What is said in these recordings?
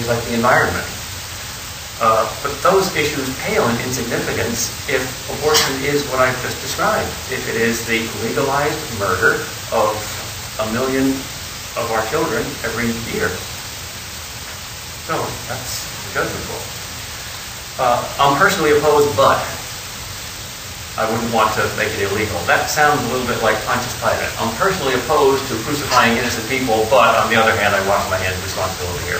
things like the environment. But those issues pale in insignificance if abortion is what I've just described, if it is the legalized murder of 1 million of our children every year. So that's the judgment call. I'm personally opposed, but I wouldn't want to make it illegal. That sounds a little bit like Pontius Pilate. I'm personally opposed to crucifying innocent people, but on the other hand, I wash my hands of responsibility here.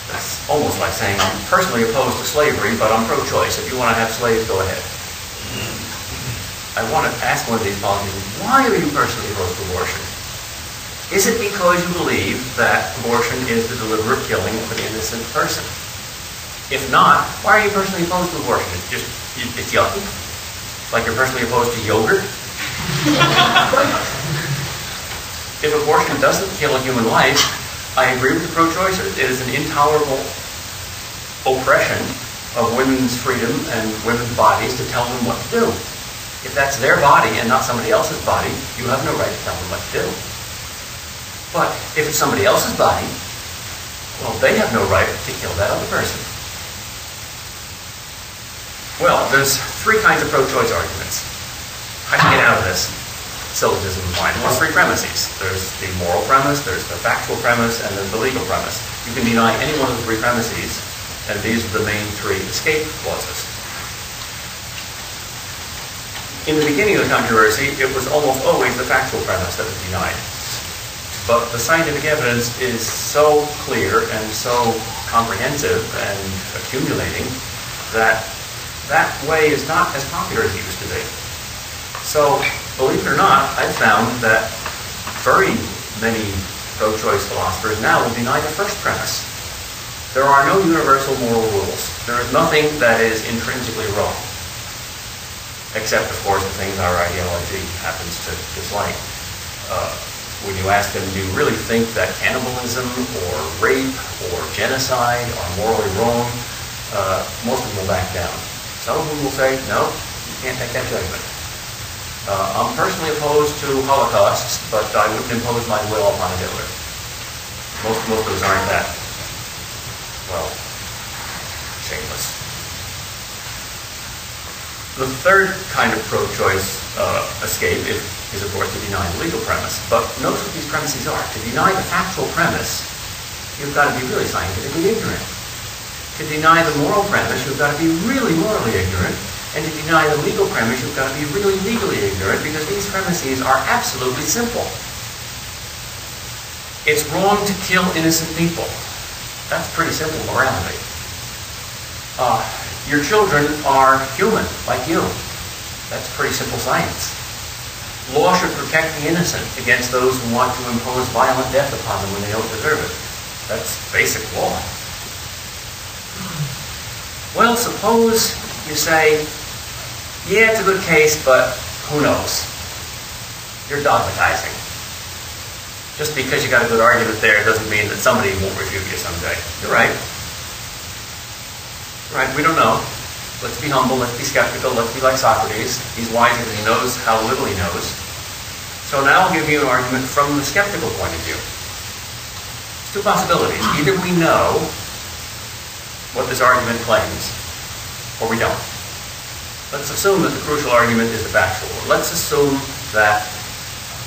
That's almost like saying I'm personally opposed to slavery, but I'm pro-choice. If you want to have slaves, go ahead. I want to ask one of these politicians, why are you personally opposed to abortion? Is it because you believe that abortion is the deliberate killing of an innocent person? If not, why are you personally opposed to abortion? It's yucky. It's like you're personally opposed to yogurt. If abortion doesn't kill a human life, I agree with the pro-choicers. It is an intolerable oppression of women's freedom and women's bodies to tell them what to do. If that's their body and not somebody else's body, you have no right to tell them what to do. But if it's somebody else's body, well, they have no right to kill that other person. Well, there's 3 kinds of pro-choice arguments. How do you get out of this syllogism of mine? Well, 3 premises. There's the moral premise, there's the factual premise, and there's the legal premise. You can deny any one of the 3 premises, and these are the main 3 escape clauses. In the beginning of the controversy, it was almost always the factual premise that was denied. But the scientific evidence is so clear and so comprehensive and accumulating that that way is not as popular as it used to be. So, believe it or not, I've found that very many pro-choice philosophers now will deny the first premise. There are no universal moral rules. There is nothing that is intrinsically wrong. Except, of course, the things our ideology happens to dislike. When you ask them, do you really think that cannibalism or rape or genocide are morally wrong? Most of them will back down. Some of them will say, no, you can't take that judgment. I'm personally opposed to holocausts, but I wouldn't impose my will upon a Hitler. Most of those aren't that, well, shameless. The third kind of pro-choice escape is, of course, to deny the legal premise. But notice what these premises are. To deny the factual premise, you've got to be really scientifically ignorant. To deny the moral premise, you've got to be really morally ignorant. And to deny the legal premise, you've got to be really legally ignorant, because these premises are absolutely simple. It's wrong to kill innocent people. That's pretty simple morality. Your children are human, like you. That's pretty simple science. Law should protect the innocent against those who want to impose violent death upon them when they don't deserve it. That's basic law. Well, suppose you say, yeah, it's a good case, but who knows? You're dogmatizing. Just because you got a good argument there doesn't mean that somebody won't refute you someday. You're right. Right, we don't know. Let's be humble, let's be skeptical, let's be like Socrates. He's wise because he knows how little he knows. So now I'll give you an argument from the skeptical point of view. There's 2 possibilities. Either we know what this argument claims, or we don't. Let's assume that the crucial argument is the factual one. Let's assume that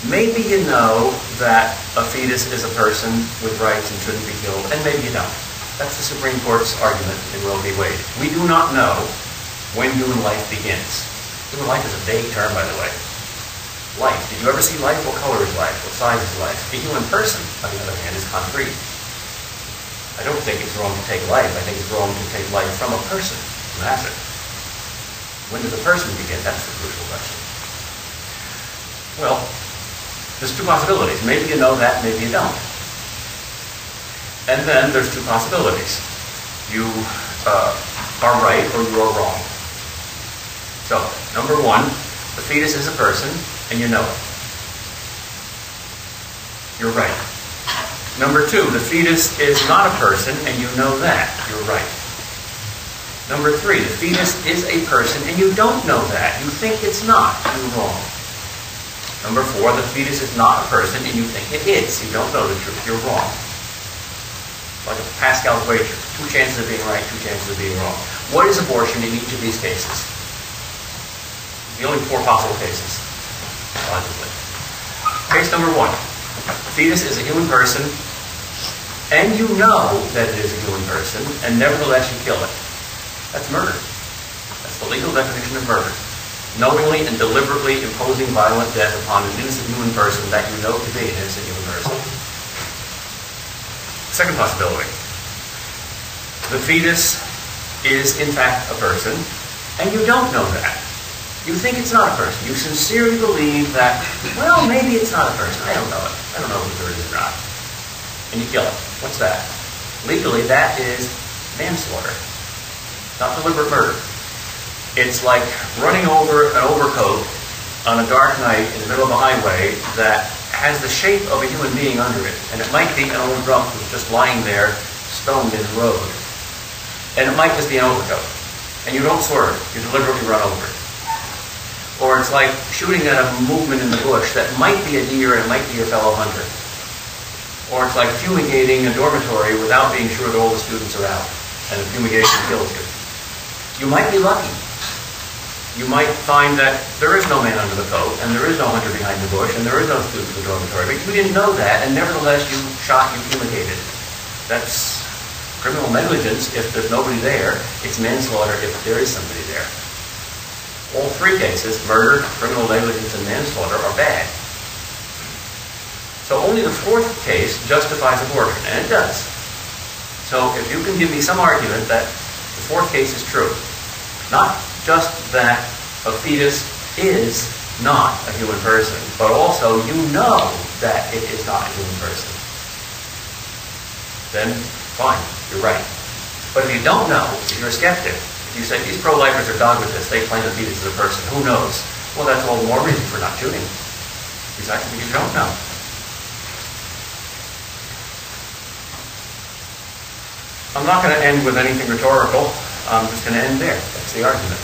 maybe you know that a fetus is a person with rights and shouldn't be killed, and maybe you don't. That's the Supreme Court's argument in Roe v. Wade. We do not know when human life begins. Human life is a vague term, by the way. Life. Did you ever see life? What color is life? What size is life? A human person, on the other hand, is concrete. I don't think it's wrong to take life. I think it's wrong to take life from a person who has it. When does a person begin? That's the crucial question. Well, there's 2 possibilities. Maybe you know that, maybe you don't. And then there's 2 possibilities. You are right or you are wrong. So, number 1, the fetus is a person and you know it. You're right. Number 2, the fetus is not a person and you know that. You're right. Number 3, the fetus is a person and you don't know that. You think it's not. You're wrong. Number 4, the fetus is not a person and you think it is. You don't know the truth. You're wrong. like a Pascal's wager. 2 chances of being right, 2 chances of being wrong. What is abortion in each of these cases? The only 4 possible cases, logically. Case number 1. Fetus is a human person, and you know that it is a human person, and nevertheless you kill it. That's murder. That's the legal definition of murder. Knowingly and deliberately imposing violent death upon an innocent human person that you know to be an innocent human person. Second possibility. The fetus is in fact a person, and you don't know that. You think it's not a person. You sincerely believe that, well, maybe it's not a person. I don't know it. I don't know whether it is or not. And you kill it. What's that? Legally, that is manslaughter, not deliberate murder. It's like running over an overcoat on a dark night in the middle of a highway that has the shape of a human being under it. And it might be an old drunk who's just lying there, stoned in the road. And it might just be an overcoat. And you don't swerve. You deliberately run over it. Or it's like shooting at a movement in the bush that might be a deer and might be your fellow hunter. Or it's like fumigating a dormitory without being sure that all the students are out. And the fumigation kills you. You might be lucky. You might find that there is no man under the coat, and there is no hunter behind the bush, and there is no student in the dormitory. But you didn't know that, and nevertheless you shot, you fumigated. That's criminal negligence if there's nobody there. It's manslaughter if there is somebody there. All 3 cases, murder, criminal negligence, and manslaughter, are bad. So only the 4th case justifies abortion, and it does. So if you can give me some argument that the 4th case is true, not just that a fetus is not a human person, but also you know that it is not a human person, then fine, you're right. But if you don't know, if you're a skeptic, if you say these pro-lifers are dogmatists, they claim a fetus is a person, who knows? Well, that's all the more reason for not shooting. Precisely because you don't know. I'm not going to end with anything rhetorical. I'm just going to end there. That's the argument.